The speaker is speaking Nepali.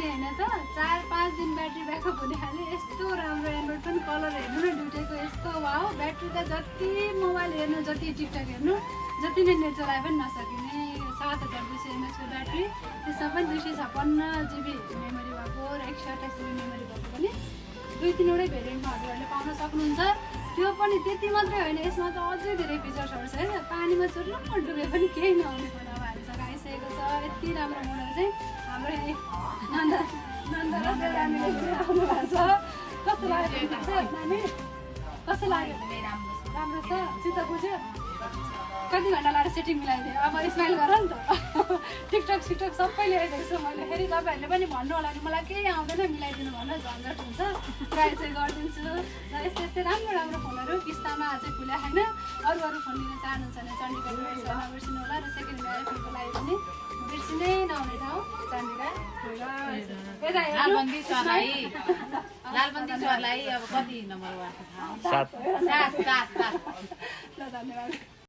पनि होइन त 4-5 दिन ब्याट्री ब्याकअप हुने खाले यस्तो राम्रो एन्ड्रोइड पनि कलर हेर्नु न दुईटैको यस्तो वाउ ब्याट्री त जति मोबाइल हेर्नु जति टिकटक हेर्नु जति नै नेट चलाए पनि नसकिने 7200 mAh को ब्याट्री त्यसमा पनि 256 GB मेमोरी भएको र 128 GB मेमोरी भएको पनि 2-3 वटै भेरिएन्टमा हजुरहरूले पाउन सक्नुहुन्छ त्यो पनि त्यति मात्रै होइन यसमा त अझै धेरै फिचर्सहरू छ है पानीमा चुर्लुक्क डुबे पनि केही नहुने फोन अब हामीसँग आइसकेको छ यति राम्रो मोडल चाहिँ हाम्रो नन्द र देवरानीले आउनु भएको छ कस्तो लाग्यो नानी कस्तो लाग्यो राम्रो छ चित्त बुझ्यो कति घन्टा लगाएर सेटिङ मिलाइदियो अब स्माइल गर नि त टिकटक सिकटक सबै ल्याइदिएको छु मैले फेरि तपाईँहरूले पनि भन्नु होला नि मलाई केही आउँदैन मिलाइदिनु भन्न झन्झट हुन्छ ट्राई चाहिँ गरिदिन्छु र यस्तै यस्तै राम्रो राम्रो फोनहरू किस्तामा अझै खुला होइन अरू फोन लिन चाहनुहुन्छ भने चण्डीगढमा नबिर्सिनु होला र सेकेन्ड ह्यान्ड आइफोनको लागि पनि बिर्सिनै नहुने ठाउँ चण्डीगढ लालबन्दी सरलाई अब कति नम्बर 7 ल धन्यवाद